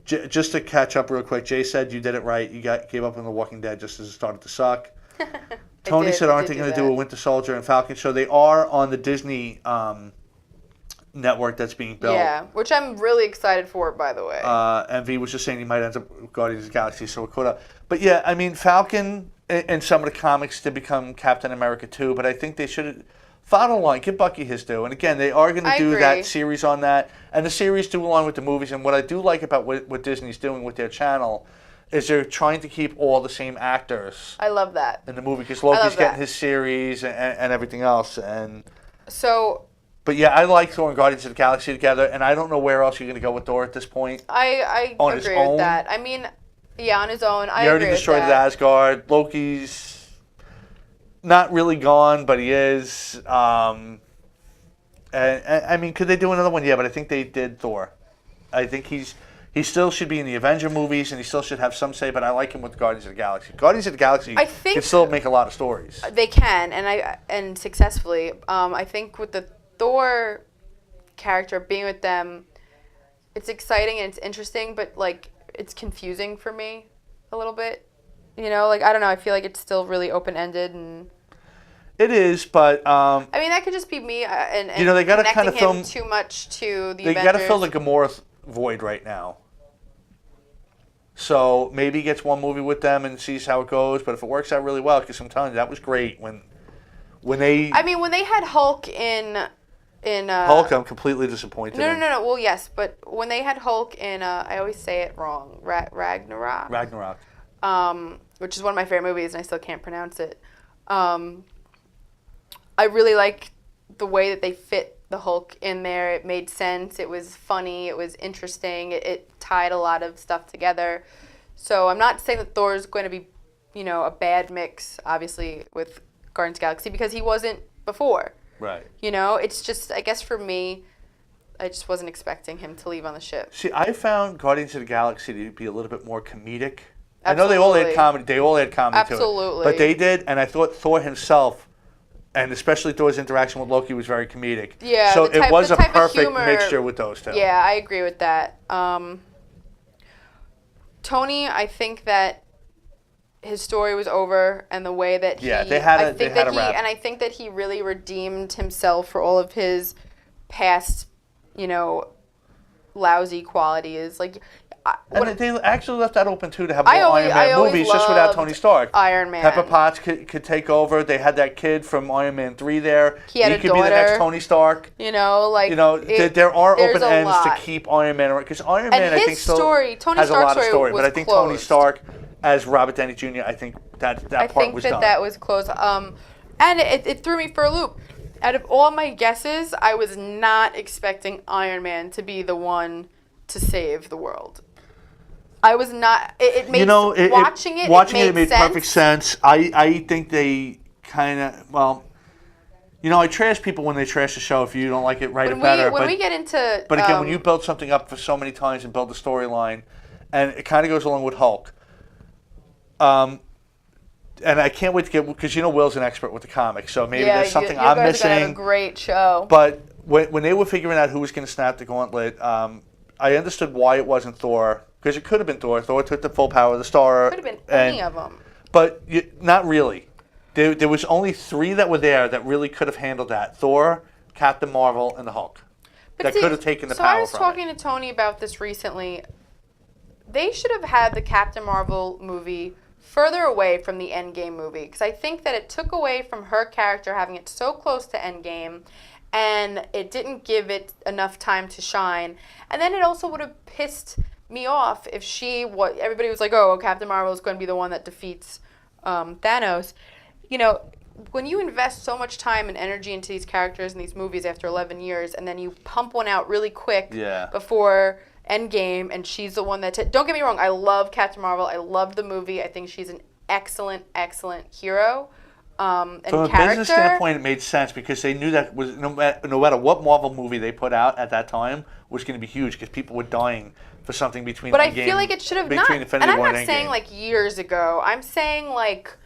Just to catch up real quick, Jay said you did it right. You gave up on The Walking Dead just as it started to suck. Tony said, aren't they going to do a Winter Soldier and Falcon show? They are on the Disney network that's being built. Yeah, which I'm really excited for, by the way. And V was just saying he might end up with Guardians of the Galaxy, so we're caught up. But yeah, I mean, Falcon... in some of the comics to become Captain America too, but I think they should follow along, give Bucky his due. And again, they are going to do that series on that, and the series do along with the movies. And what I do like about what Disney's doing with their channel is they're trying to keep all the same actors. I love that. In the movie, because Loki's getting his series and everything else. And so. But yeah, I like Thor and Guardians of the Galaxy together, and I don't know where else you're going to go with Thor at this point. I agree with that. I mean. Yeah, on his own. I agree with that. He already destroyed Asgard. Loki's not really gone, but he is. And I mean, could they do another one? Yeah, but I think they did Thor. I think he still should be in the Avenger movies, and he still should have some say. But I like him with Guardians of the Galaxy. Guardians of the Galaxy can still make a lot of stories. They can, and successfully. I think with the Thor character being with them, it's exciting and it's interesting, but like. It's confusing for me a little bit. You know, like, I don't know. I feel like it's still really open-ended. And it is, but... I mean, that could just be me and you know, they gotta connecting kind of film, him too much to the Avengers. They got to fill the Gamora void right now. So maybe he gets one movie with them and sees how it goes. But if it works out really well, because I'm telling you, that was great when they... I mean, when they had Hulk in Hulk, I'm completely disappointed. No. Well, yes, but when they had Hulk in, I always say it wrong, Ragnarok. Ragnarok. Which is one of my favorite movies, and I still can't pronounce it. I really like the way that they fit the Hulk in there. It made sense. It was funny. It was interesting. It tied a lot of stuff together. So I'm not saying that Thor's going to be, you know, a bad mix, obviously, with Guardians of the Galaxy, because he wasn't before. Right. You know, it's just, I guess for me, I just wasn't expecting him to leave on the ship. See, I found Guardians of the Galaxy to be a little bit more comedic. Absolutely. I know they all had comedy. They all had comedy Absolutely. to it. But they did, and I thought Thor himself, and especially Thor's interaction with Loki, was very comedic. Yeah. So it was a perfect mixture with those two. Yeah, I agree with that. Tony, I think that his story was over, and the way that they had a wrap. And I think that he really redeemed himself for all of his past, you know, lousy qualities. Like, And they actually left that open too to have I more always- Iron I Man always movies just without loved Tony Stark. Iron Man. Pepper Potts could take over. They had that kid from Iron Man 3 there. He had a could be the next daughter. Tony Stark. You know, like There are there's open a ends lot. to keep Iron Man around because Iron And Man I his think still story, Tony has a Stark's lot of story story, was but I think Tony closed. Stark as Robert Downey Jr. I think that part was done. that was close. And it threw me for a loop. Out of all my guesses, I was not expecting Iron Man to be the one to save the world. I was not. It made watching it made sense. Perfect sense. I think they kind of I trash people when they trash the show. If you don't like it, write it better. When we get into, but again, when you build something up for so many times and build a storyline, and it kind of goes along with Hulk. And I can't wait to get because Will's an expert with the comics, so maybe there's something I'm guys missing. Are gonna have a great show. But when they were figuring out who was going to snap the gauntlet, I understood why it wasn't Thor because it could have been Thor. Thor took the full power of the star. Could have been any of them. But not really. There was only 3 that were there that really could have handled that: Thor, Captain Marvel, and the Hulk. That could have taken the power from it. So I was talking to Tony about this recently. They should have had the Captain Marvel movie further away from the Endgame movie because I think that it took away from her character having it so close to Endgame, and it didn't give it enough time to shine. And then it also would have pissed me off if everybody was like, oh, Captain Marvel is going to be the one that defeats Thanos. When you invest so much time and energy into these characters and these movies after 11 years, and then you pump one out really quick before Endgame, and she's the one that... Don't get me wrong, I love Captain Marvel. I loved the movie. I think she's an excellent, excellent hero and From a character. business standpoint, it made sense because they knew that was no matter what Marvel movie they put out at that time was going to be huge because people were dying for something between. But I feel like it should have not. Infinity And I'm War not saying like years ago. I'm saying like,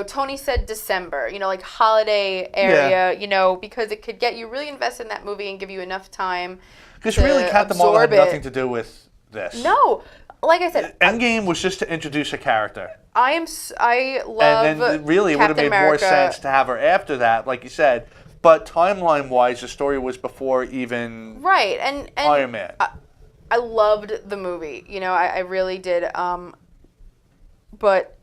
Tony said December. Like holiday area. Because it could get you really invested in that movie and give you enough time. Because really, Captain Marvel had nothing to do with this. No, like I said, Endgame was just to introduce a character. I love. And then really, it would have made more sense to have her after that, like you said. But timeline-wise, the story was before even and Iron Man. I loved the movie. I really did. But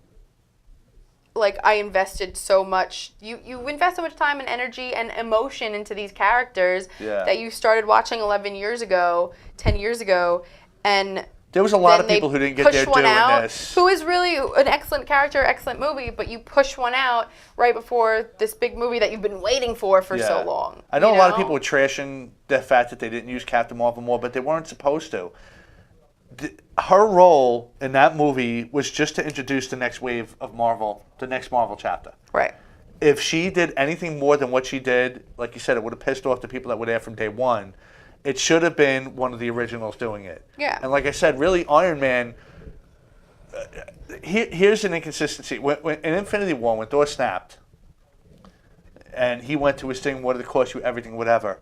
like I invested so much. You invest so much time and energy and emotion into these characters that you started watching 11 years ago, 10 years ago, and there was a lot of people who didn't get their due in this. Who is really an excellent character, excellent movie, but you push one out right before this big movie that you've been waiting for so long. I know a lot of people were trashing the fact that they didn't use Captain Marvel more, but they weren't supposed to. Her role in that movie was just to introduce the next wave of Marvel, the next Marvel chapter. Right. If she did anything more than what she did, like you said, it would have pissed off the people that were there from day one. It should have been one of the originals doing it. Yeah. And like I said, really, Iron Man, here's an inconsistency. In Infinity War, when Thor snapped, and he went to his thing, what did it cost you, everything, whatever,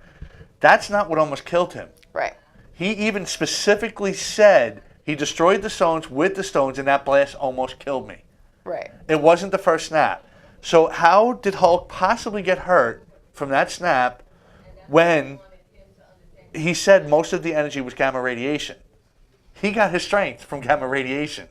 that's not what almost killed him. Right. He even specifically said he destroyed the stones with the stones, and that blast almost killed me. Right. It wasn't the first snap. So how did Hulk possibly get hurt from that snap when he said most of the energy was gamma radiation? He got his strength from gamma radiation.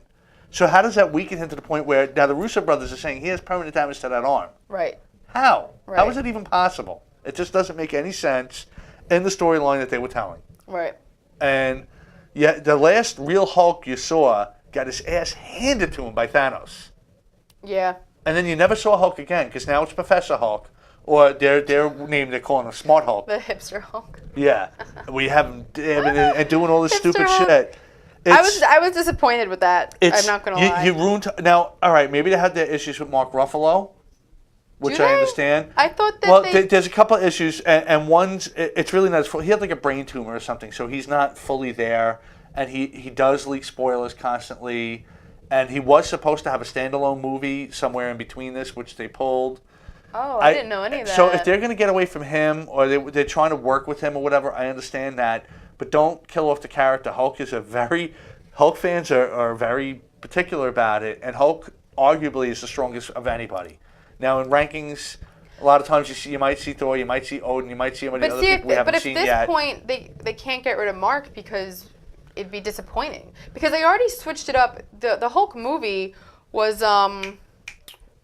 So how does that weaken him to the point where now the Russo brothers are saying he has permanent damage to that arm? Right. How? Right. How is it even possible? It just doesn't make any sense in the storyline that they were telling. Right. And yeah, the last real Hulk you saw got his ass handed to him by Thanos. Yeah. And then you never saw Hulk again because now it's Professor Hulk, or their name they're calling him Smart Hulk. The hipster Hulk. Yeah, we have him and doing all this Hipster stupid Hulk. shit. I was disappointed with that. I'm not gonna lie. You ruined now. All right, maybe they had their issues with Mark Ruffalo, which I understand. I thought that there's a couple of issues, and one's it's really not his fault. He had like a brain tumor or something, so he's not fully there, and he does leak spoilers constantly, and he was supposed to have a standalone movie somewhere in between this, which they pulled. Oh, I didn't know any of that. So if they're going to get away from him, or they're trying to work with him or whatever, I understand that, but don't kill off the character. Hulk fans are very particular about it, and Hulk arguably is the strongest of anybody. Now in rankings, A lot of times you might see Thor, you might see Odin, you might see some of the other people we haven't seen yet. But at this point, they can't get rid of Mark because it'd be disappointing. Because they already switched it up. The Hulk movie was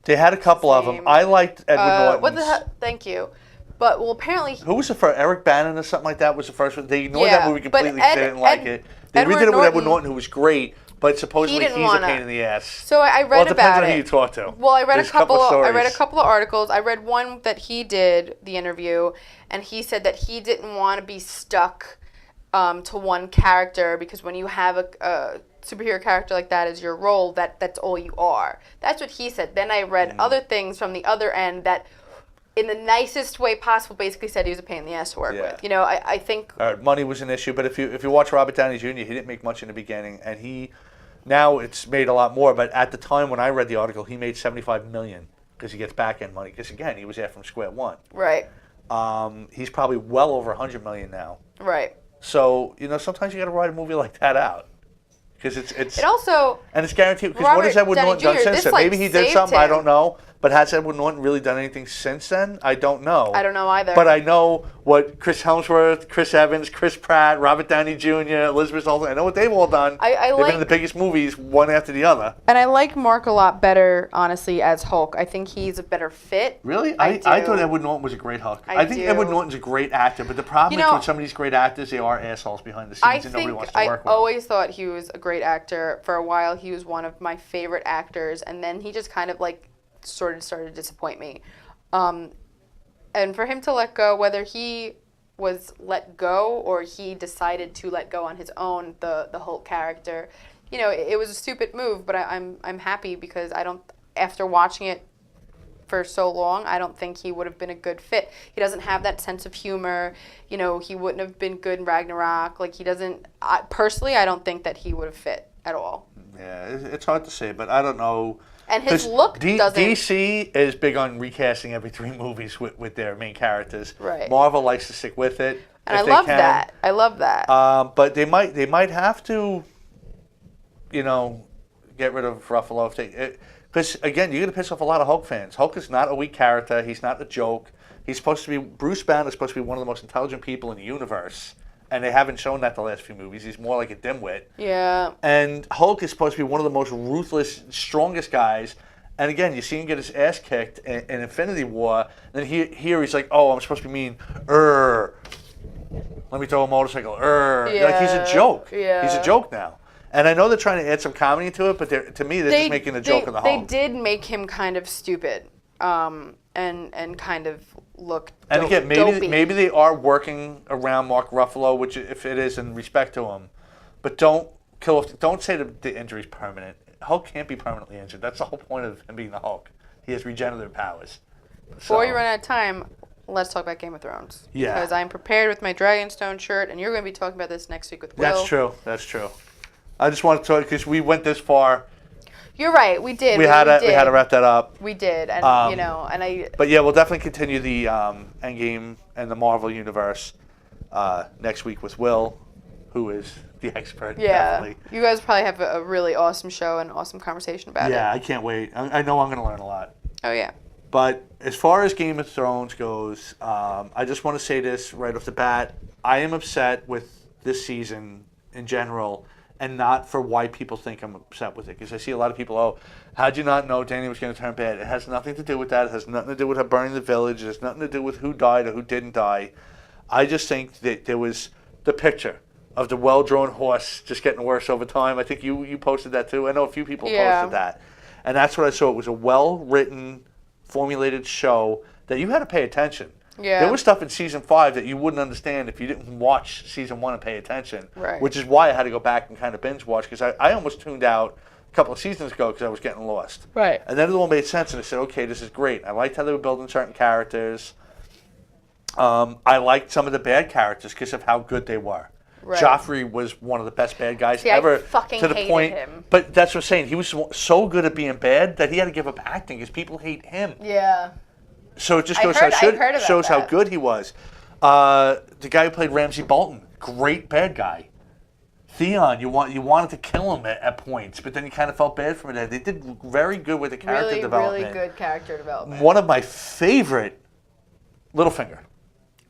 They had a couple of them. I liked Edward Norton's. What the hell? Thank you. But, well, apparently... Who was the first? Eric Bannon or something like that was the first one. They ignored that movie completely because they didn't like it. They redid it with Edward Norton, who was great, but supposedly he's a pain in the ass. So I read about it. Well, it depends on who you talk to. Well, I read a couple of articles. I read one that he did, the interview, and he said that he didn't want to be stuck to one character because when you have a superhero character like that as your role, that's all you are. That's what he said. Then I read other things from the other end that, in the nicest way possible, basically said he was a pain in the ass to work with. You know, I think... money was an issue, but if you watch Robert Downey Jr., he didn't make much in the beginning, and now it's made a lot more, but at the time when I read the article, he made $75 million because he gets back-end money, because, again, he was there from square one. Right. He's probably well over $100 million now. Right. So, you know, sometimes you got to write a movie like that out. Because it also... And it's guaranteed, because what has Edward Norton done since then? Maybe he did something, I don't know. But has Edward Norton really done anything since then? I don't know. I don't know either. But I know what Chris Hemsworth, Chris Evans, Chris Pratt, Robert Downey Jr., Elizabeth Olsen, I know what they've all done. They've been in the biggest movies, one after the other. And I like Mark a lot better, honestly, as Hulk. I think he's a better fit. Really? I thought Edward Norton was a great Hulk. I think Edward Norton's a great actor, but the problem is with some of these great actors, they are assholes behind the scenes and nobody wants to work with them. I always thought he was a great actor. For a while, he was one of my favorite actors, and then he just kind of sort of started to disappoint me. And for him to let go, whether he was let go or he decided to let go on his own, the Hulk character, you know, it was a stupid move, but I'm happy because after watching it for so long, I don't think he would have been a good fit. He doesn't have that sense of humor. You know, he wouldn't have been good in Ragnarok. Personally, I don't think that he would have fit at all. Yeah, it's hard to say, but I don't know. And his look doesn't... DC is big on recasting every 3 movies with their main characters. Right. Marvel likes to stick with it. And I love that. I love that. But they might have to, you know, get rid of Ruffalo. Because, again, you're going to piss off a lot of Hulk fans. Hulk is not a weak character. He's not a joke. Bruce Banner is supposed to be one of the most intelligent people in the universe. And they haven't shown that the last few movies. He's more like a dimwit. Yeah. And Hulk is supposed to be one of the most ruthless, strongest guys. And again, you see him get his ass kicked in Infinity War. And then here he's like, oh, I'm supposed to be mean. Let me throw a motorcycle. Yeah. Like he's a joke. Yeah. He's a joke now. And I know they're trying to add some comedy to it, but to me, they're just making a joke of the Hulk. They did make him kind of stupid. And kind of look and again, maybe they are working around Mark Ruffalo, which if it is in respect to him, but don't say the injury's permanent. Hulk can't be permanently injured. That's the whole point of him being the Hulk. He has regenerative powers. Before you run out of time, let's talk about Game of Thrones. Yeah. Because I'm prepared with my Dragonstone shirt, and you're going to be talking about this next week with Will. That's true. I just wanted to talk because we went this far. You're right. We did. We had to wrap that up. We did, and But yeah, we'll definitely continue the Endgame and the Marvel universe next week with Will, who is the expert. Yeah. Definitely. You guys probably have a really awesome show and awesome conversation about it. Yeah, I can't wait. I know I'm going to learn a lot. Oh yeah. But as far as Game of Thrones goes, I just want to say this right off the bat. I am upset with this season in general. And not for why people think I'm upset with it. Because I see a lot of people, how'd you not know Dany was going to turn bad? It has nothing to do with that. It has nothing to do with her burning the village. It has nothing to do with who died or who didn't die. I just think that there was the picture of the well-drawn horse just getting worse over time. I think you posted that too. I know a few people posted that. And that's what I saw. It was a well-written, formulated show that you had to pay attention. Yeah. There was stuff in season 5 that you wouldn't understand if you didn't watch season 1 and pay attention. Right. Which is why I had to go back and kind of binge watch because I almost tuned out a couple of seasons ago because I was getting lost. Right. And then it all made sense and I said, okay, this is great. I liked how they were building certain characters. I liked some of the bad characters because of how good they were. Right. Joffrey was one of the best bad guys ever. I fucking hated him. But that's what I'm saying. He was so good at being bad that he had to give up acting because people hate him. Yeah. So it just shows how good he was. The guy who played Ramsay Bolton, great bad guy. Theon, you wanted to kill him at points, but then you kind of felt bad for him. They did very good with the character development. Really good character development. One of my favorite Littlefinger.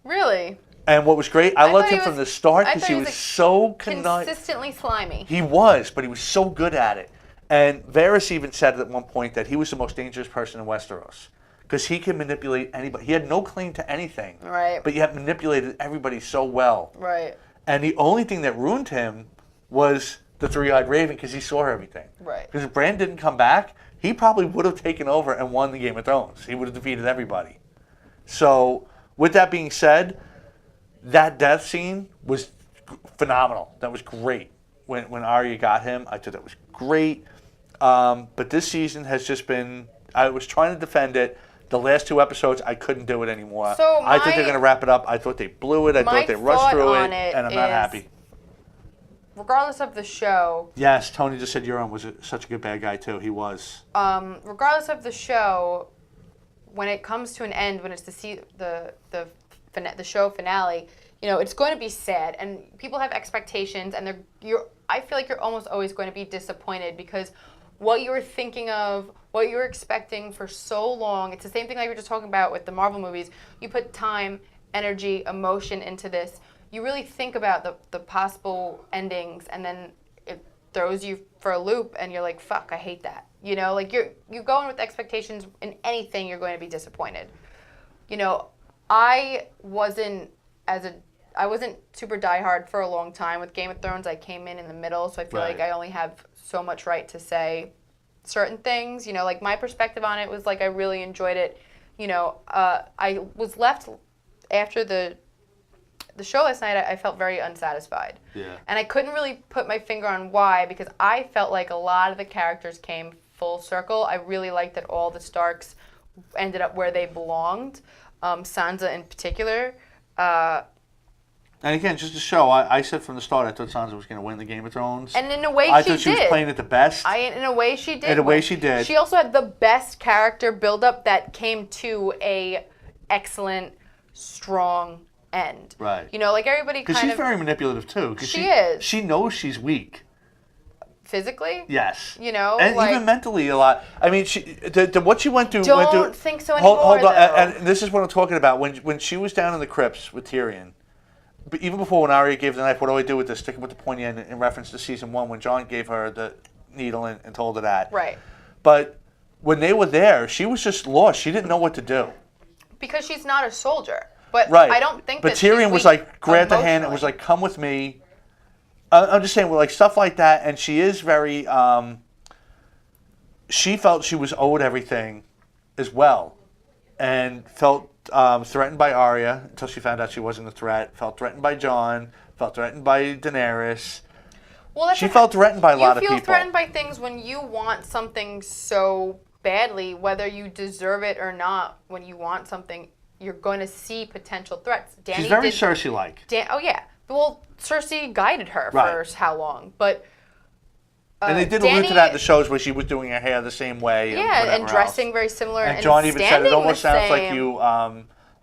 Really? And what was great, I loved thought him he from was- the start I because thought he he was was so Consistently slimy. He was, but he was so good at it. And Varys even said at one point that he was the most dangerous person in Westeros because he could manipulate anybody. He had no claim to anything, Right. but yet manipulated everybody so well. Right. And the only thing that ruined him was the three-eyed raven because he saw everything. Right. Because if Bran didn't come back, he probably would have taken over and won the Game of Thrones. He would have defeated everybody. So, with that being said, that death scene was phenomenal. That was great. When Arya got him, I thought that was great. But this season has just been, I was trying to defend it. The last 2 episodes, I couldn't do it anymore. So I thought they were going to wrap it up. I thought they blew it. I thought they rushed through it, and I'm not happy. Regardless of the show, Yes, Tony just said Euron was such a good bad guy, too. He was. regardless of the show, when it comes to an end, when it's the show finale, you know, it's going to be sad, and people have expectations, and I feel like you're almost always going to be disappointed because what you were thinking of, what you were expecting for so long, it's the same thing like we were just talking about with the Marvel movies. You put time, energy, emotion into this. You really think about the possible endings, and then it throws you for a loop, and you're like, fuck, I hate that. You know, like you're going with expectations in anything, you're going to be disappointed. You know, I wasn't super diehard for a long time. With Game of Thrones, I came in the middle, so I feel like I only have so much right to say certain things. You know, like my perspective on it was like I really enjoyed it. You know, I was left after the show last night. I felt very unsatisfied. Yeah. And I couldn't really put my finger on why because I felt like a lot of the characters came full circle. I really liked that all the Starks ended up where they belonged. Sansa in particular. And again, just to show, I said from the start I thought Sansa was going to win the Game of Thrones. And in a way, I thought she was playing it the best. In a way, she did. In a way, she did. She also had the best character build-up that came to a excellent, strong end. Right. You know, like everybody kind of... Because she's very manipulative, too. She is. She knows she's weak. Physically? Yes. You know, and like... even mentally a lot. I mean, what she went through... Don't think so anymore, Hold on. though. And this is what I'm talking about. When she was down in the crypts with Tyrion, but even before when Arya gave the knife, what do I do with this? Stick it with the pointy end in reference to season 1 when Jon gave her the needle and told her that. Right. But when they were there, she was just lost. She didn't know what to do. Because she's not a soldier. But right. I don't think but that Tyrion was like, grabbed the hand and was like, come with me. I'm just saying, well, like stuff like that. And she is very, she felt she was owed everything as well. And felt threatened by Arya until she found out she wasn't a threat. Felt threatened by Jon. Felt threatened by Daenerys. Well, she felt threatened by a lot of people. You feel threatened by things when you want something so badly, whether you deserve it or not. When you want something, you're going to see potential threats. She's very Cersei-like. Oh, yeah. Well, Cersei guided her for how long? But and they did allude to that in the shows where she was doing her hair the same way. Yeah, and dressing very similar. And Jon even said, it almost sounds like you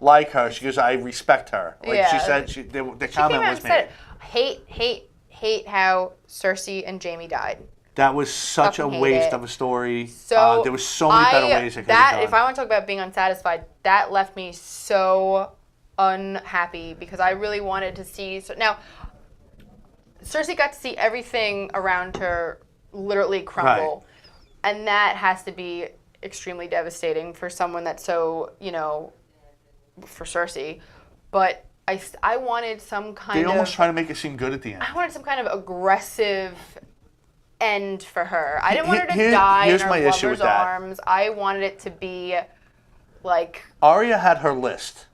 like her. She goes, I respect her. Like she said, the comment was made. Hate how Cersei and Jaime died. That was such a waste of a story. So there was so many better ways it could have gone. If I want to talk about being unsatisfied, that left me so unhappy because I really wanted to see. So now, Cersei got to see everything around her literally crumble, and that has to be extremely devastating for someone that's so, you know, for Cersei. But I wanted some kind of... They almost try to make it seem good at the end. I wanted some kind of aggressive end for her. I didn't want her to die in her lover's arms. I wanted it to be like... Arya had her list.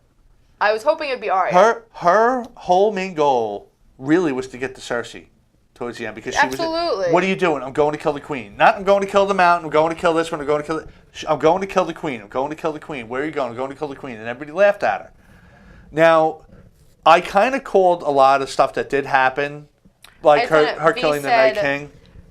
I was hoping it would be Arya. Her whole main goal really was to get to Cersei towards the end because she was... What are you doing? I'm going to kill the queen. Not I'm going to kill the mountain. I'm going to kill this one. I'm going to kill it. I'm going to kill the queen. I'm going to kill the queen. Where are you going? I'm going to kill the queen. And everybody laughed at her. Now, I kind of called a lot of stuff that did happen, like her killing the Night King.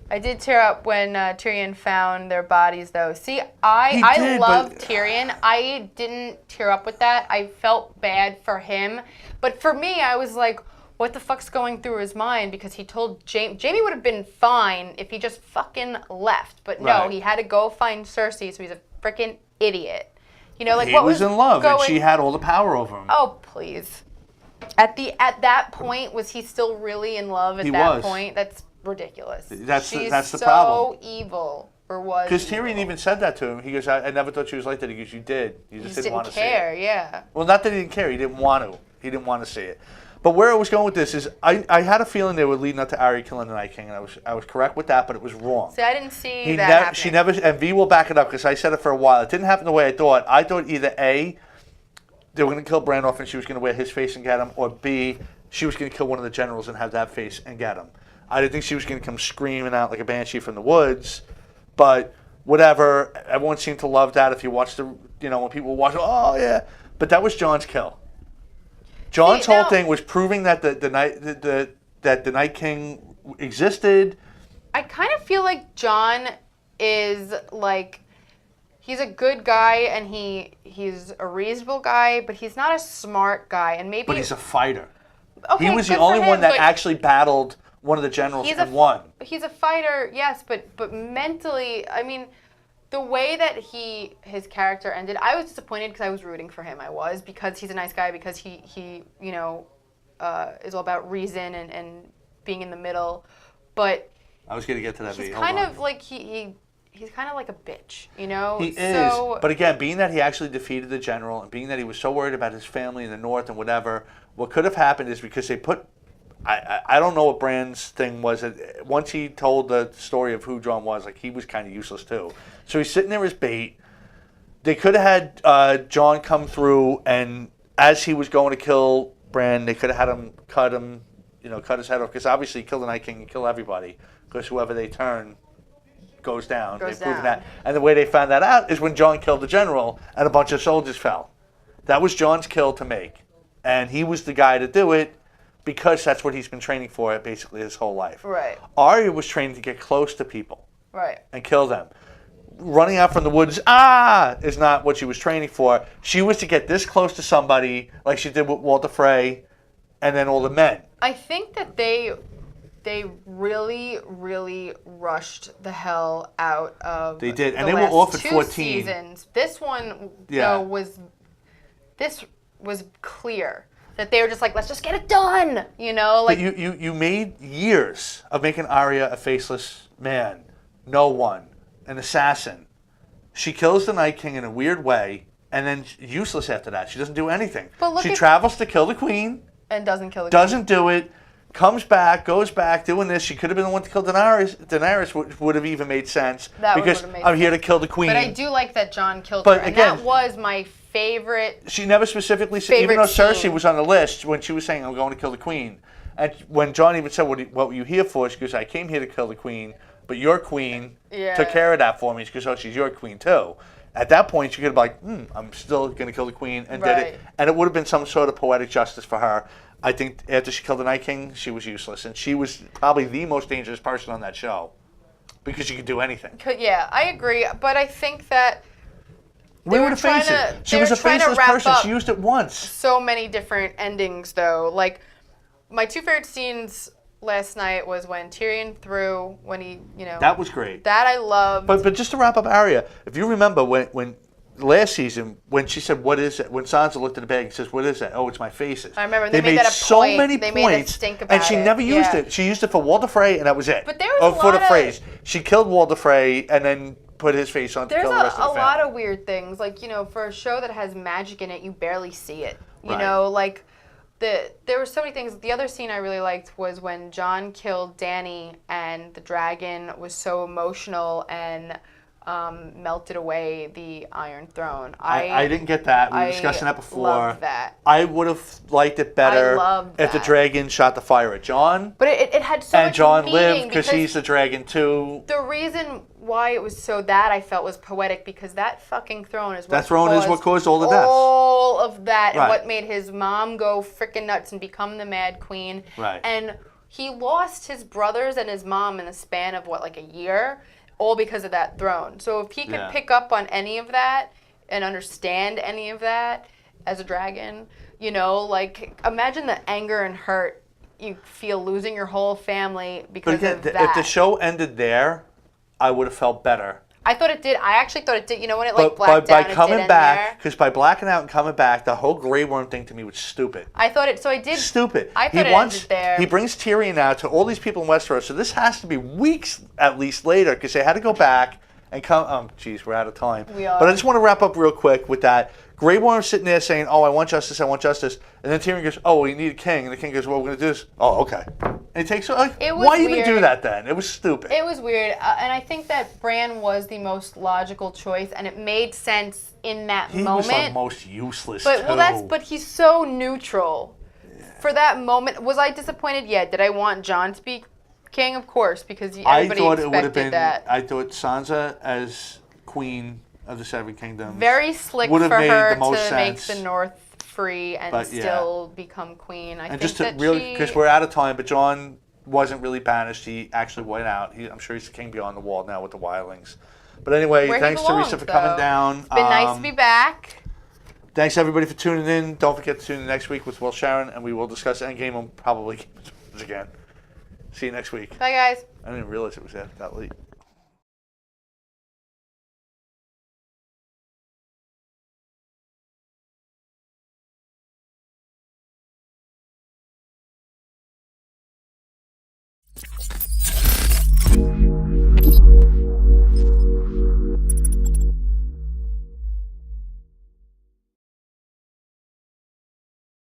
I did tear up when Tyrion found their bodies, though. See, I love Tyrion. I didn't tear up with that. I felt bad for him. But for me, I was like, what the fuck's going through his mind? Because he told Jaime would have been fine if he just fucking left. But no, he had to go find Cersei, so he's a freaking idiot. You know, like He what was in love, going... and she had all the power over him. Oh, please. At that point, was he still really in love at that point? That's ridiculous. That's the so problem. Evil, or was Because Tyrion even said that to him. He goes, I never thought she was like that. He goes, you did. You just didn't want to care, see it. Yeah. Well, not that he didn't care. He didn't want to. He didn't want to see it. But where I was going with this is I had a feeling they were leading up to Arya killing the Night King, and I was correct with that, but it was wrong. See, I didn't see that happening. She never, and V will back it up because I said it for a while. It didn't happen the way I thought. I thought either A, they were going to kill Bran off and she was going to wear his face and get him, or B, she was going to kill one of the generals and have that face and get him. I didn't think she was going to come screaming out like a banshee from the woods, but whatever. Everyone seemed to love that. If you watch when people watch, oh yeah, but that was Jon's kill. Jon's whole thing was proving that the Night King existed. I kind of feel like Jon is like, he's a good guy and he's a reasonable guy, but he's not a smart guy, and maybe. But he's a fighter. Okay, he was the only one that actually battled one of the generals and won. He's a fighter, yes, but mentally, I mean, the way that his character ended, I was disappointed because I was rooting for him. Because he's a nice guy, because he is all about reason and being in the middle. But I was going to get to that. He's kind of like he's kind of like a bitch, you know? He is. But again, being that he actually defeated the general and being that he was so worried about his family in the north and whatever, what could have happened is because they put... I don't know what Bran's thing was. Once he told the story of who Jon was, like, he was kind of useless too. So he's sitting there as bait. They could have had Jon come through, and as he was going to kill Bran, they could have had him cut his head off. Because obviously, kill the Night King and kill everybody. Because whoever they turn goes down. They've proven that. And the way they found that out is when Jon killed the general and a bunch of soldiers fell. That was Jon's kill to make. And he was the guy to do it because that's what he's been training for basically his whole life. Right. Arya was trained to get close to people. Right. And kill them. Running out from the woods, is not what she was training for. She was to get this close to somebody, like she did with Walder Frey, and then all the men. I think that they really, really rushed the hell out of. They did, and they were off at 14 seasons. This one, though, was clear that they were just like, let's just get it done, you know. Like but you made years of making Arya a faceless man, no one, an assassin. She kills the Night King in a weird way, and then useless after that. She doesn't do anything. She travels to kill the Queen. And doesn't kill the Queen. Doesn't do it. Comes back, goes back, doing this. She could have been the one to kill Daenerys. Daenerys would have even made sense. Because I'm here to kill the Queen. But I do like that Jon killed her. And that was my favorite. She never specifically said, even though Cersei was on the list, when she was saying, I'm going to kill the Queen. And when Jon even said, what were you here for? She goes, I came here to kill the Queen, but your Queen took care of that for me. She goes, oh, she's your Queen too. At that point, she could have been like, I'm still going to kill the Queen, and did it. And it would have been some sort of poetic justice for her. I think after she killed the Night King, she was useless. And she was probably the most dangerous person on that show because she could do anything. Yeah, I agree. But I think that we were face it. She was a faceless person. She used it once. So many different endings, though. Like, my two favorite scenes last night was when Tyrion threw, when he, That was great. That I loved. But just to wrap up Arya, if you remember when last season, when she said, what is it? When Sansa looked at the bag and says, what is that? Oh, it's my faces. I remember. They made that a so point. many they points. Made a stink about and she never used it. She used it for Walder Frey, and that was it. But there was for the phrase. She killed Walder Frey and then put his face on to kill the rest of the family. There's a lot of weird things. Like, for a show that has magic in it, you barely see it. You know, like, there were so many things. The other scene I really liked was when Jon killed Dany and the dragon was so emotional and melted away the Iron Throne. I didn't get that. We were discussing that before. I loved that. I would have liked it better if the dragon shot the fire at Jon. But it had so much And Jon meaning lived because he's the dragon too. The reason why it was so that I felt was poetic because that fucking throne is what caused all the deaths. All of that and what made his mom go freaking nuts and become the Mad Queen. Right. And he lost his brothers and his mom in the span of a year. All because of that throne. So if he could pick up on any of that and understand any of that as a dragon, imagine the anger and hurt you feel losing your whole family because of that. If the show ended there, I would have felt better. I thought it did. I actually thought it did. You know when it like blacked by out and coming it did back, because by blacking out and coming back, the whole Grey Worm thing to me was stupid. I thought it. So I did. Stupid. I thought it ended there. He brings Tyrion out to all these people in Westeros, so this has to be weeks at least later, because they had to go back and come. Geez, we're out of time. We are. But I just want to wrap up real quick with that. Grey Worm sitting there saying, "Oh, I want justice, I want justice," and then Tyrion goes, "Oh, well, you need a king," and the king goes, "Well, we're going to do this." "Oh, okay." And it takes like, It was why even weird. do that then? It was stupid. It was weird, and I think that Bran was the most logical choice, and it made sense in that He moment. was the most useless. But too. but he's so neutral. Yeah. For that moment, was I disappointed? Yeah. Did I want Jon to be king? Of course, because everybody expected that. I thought Sansa as queen of the Seven Kingdoms. Very slick for made her the most to make sense. the North free and still become queen. I and think just to that really, because we're out of time, but Jon wasn't really banished. He actually went out. I'm sure he's the king beyond the wall now with the wildlings. But anyway, thanks Theresa for coming down. It's been nice to be back. Thanks everybody for tuning in. Don't forget to tune in next week with Will Sharon, and we will discuss Endgame and probably Game of Thrones again. See you next week. Bye guys. I didn't realize it was that late.